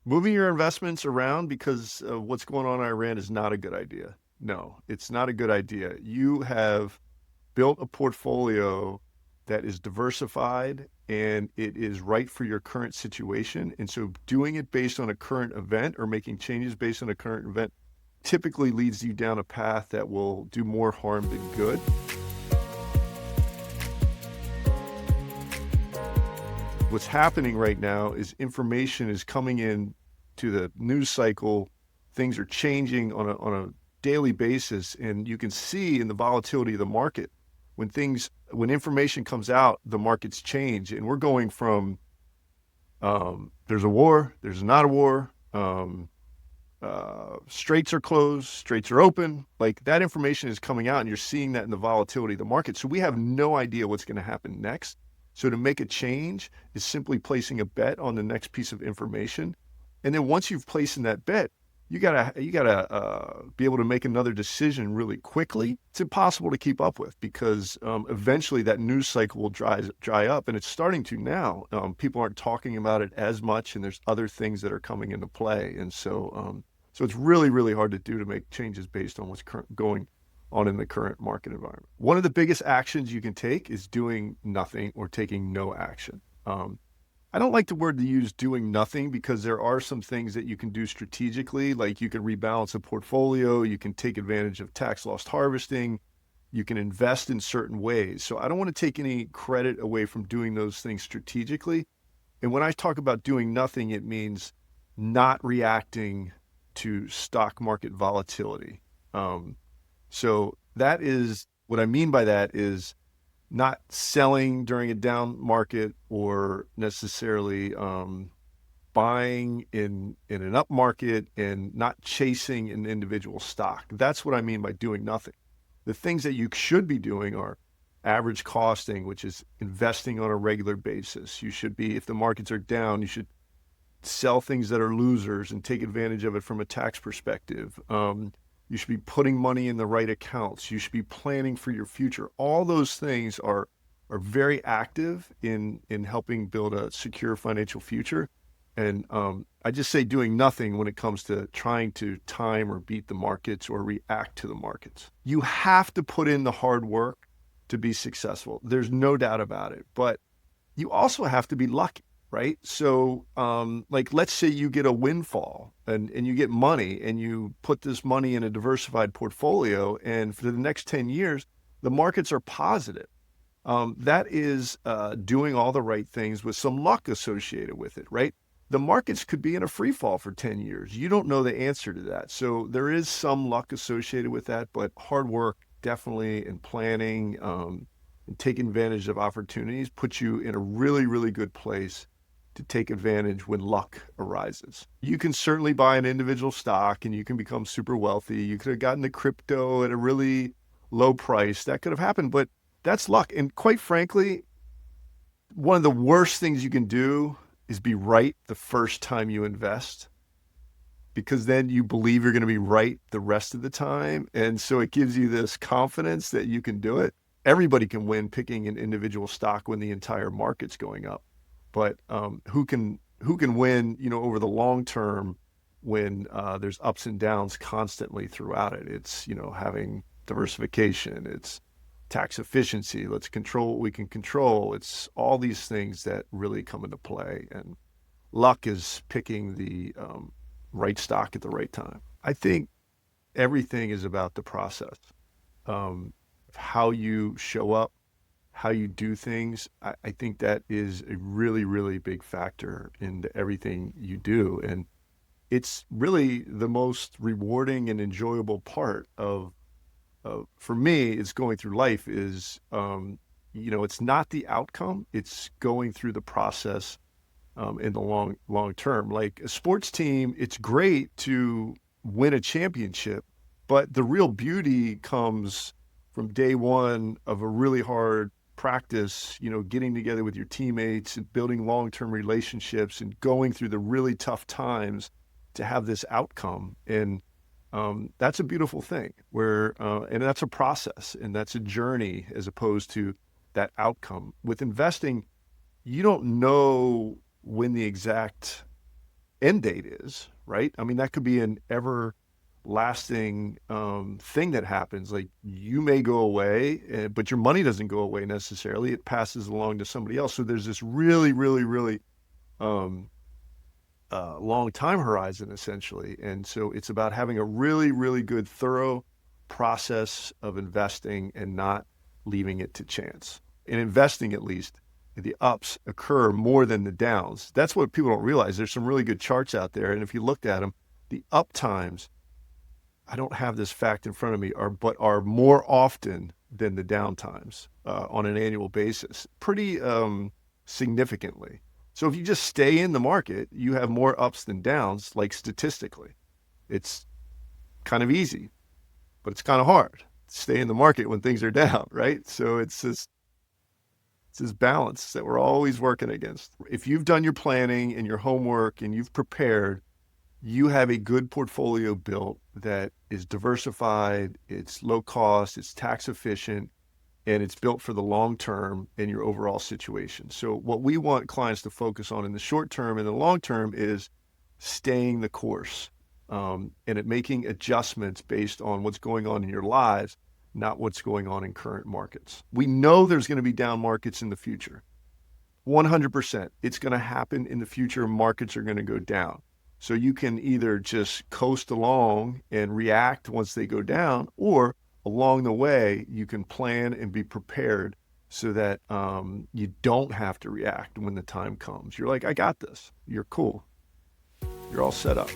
Moving your investments around because of what's going on in Iran is not a good idea. No, it's not a good idea. You have built a portfolio that is diversified and it is right for your current situation. And so doing it based on a current event or making changes based on a current event typically leads you down a path that will do more harm than good. What's happening right now is information is coming in to the news cycle. Things are changing on a daily basis, and you can see in the volatility of the market when information comes out, the markets change, and we're going from there's a war, there's not a war, straits are closed, straits are open. Like that information is coming out, and you're seeing that in the volatility of the market. So we have no idea what's going to happen next. So to make a change is simply placing a bet on the next piece of information. And then once you've placed in that bet, you gotta be able to make another decision really quickly. It's impossible to keep up with because eventually that news cycle will dry up, and it's starting to now. People aren't talking about it as much, and there's other things that are coming into play, and so it's really really hard to do to make changes based on what's going on in the current market environment. One of the biggest actions you can take is doing nothing or taking no action. I don't like the word to use doing nothing because there are some things that you can do strategically, like you can rebalance a portfolio, you can take advantage of tax loss harvesting, you can invest in certain ways. So I don't want to take any credit away from doing those things strategically. And when I talk about doing nothing, it means not reacting to stock market volatility. So that is what I mean by that is not selling during a down market or necessarily buying in an up market and not chasing an individual stock. That's what I mean by doing nothing. The things that you should be doing are average costing, which is investing on a regular basis. You should be, if the markets are down, you should sell things that are losers and take advantage of it from a tax perspective. You should be putting money in the right accounts. You should be planning for your future. All those things are very active in helping build a secure financial future. And I just say doing nothing when it comes to trying to time or beat the markets or react to the markets. You have to put in the hard work to be successful. There's no doubt about it. But you also have to be lucky, right? So like let's say you get a windfall and you get money and you put this money in a diversified portfolio, and for the next 10 years, the markets are positive. That is doing all the right things with some luck associated with it, right? The markets could be in a free fall for 10 years. You don't know the answer to that. So there is some luck associated with that, but hard work definitely and planning and taking advantage of opportunities puts you in a really, really good place to take advantage when luck arises. You can certainly buy an individual stock and you can become super wealthy. You could have gotten the crypto at a really low price. That could have happened, but that's luck. And quite frankly, one of the worst things you can do is be right the first time you invest, because then you believe you're going to be right the rest of the time. And so it gives you this confidence that you can do it. Everybody can win picking an individual stock when the entire market's going up. But who can win, over the long term when there's ups and downs constantly throughout it? It's, having diversification, it's tax efficiency, let's control what we can control. It's all these things that really come into play. And luck is picking the right stock at the right time. I think everything is about the process, how you show up, how you do things. I think that is a really, really big factor into everything you do. And it's really the most rewarding and enjoyable part for me, it's going through life is, it's not the outcome, it's going through the process in the long term. Like a sports team, it's great to win a championship, but the real beauty comes from day one of a really hard practice, getting together with your teammates and building long-term relationships and going through the really tough times to have this outcome. And that's a beautiful thing and that's a process and that's a journey as opposed to that outcome. With investing, you don't know when the exact end date is, right? I mean, that could be an everlasting thing that happens. Like you may go away, but your money doesn't go away necessarily. It passes along to somebody else. So there's this really, really, really um, long time horizon essentially. And so it's about having a really, really good, thorough process of investing and not leaving it to chance. In investing, at least, the ups occur more than the downs. That's what people don't realize. There's some really good charts out there. And if you looked at them, the up times, I don't have this fact in front of me, are more often than the down times on an annual basis, pretty significantly. So if you just stay in the market, you have more ups than downs, like statistically. It's kind of easy, but it's kind of hard to stay in the market when things are down, right? So it's this balance that we're always working against. If you've done your planning and your homework and you've prepared, you have a good portfolio built that is diversified, it's low cost, it's tax efficient, and it's built for the long term in your overall situation. So what we want clients to focus on in the short term and the long term is staying the course, and making adjustments based on what's going on in your lives, not what's going on in current markets. We know there's going to be down markets in the future. 100%. It's going to happen in the future. Markets are going to go down. So you can either just coast along and react once they go down, or along the way, you can plan and be prepared so that you don't have to react when the time comes. You're like, I got this. You're cool. You're all set up.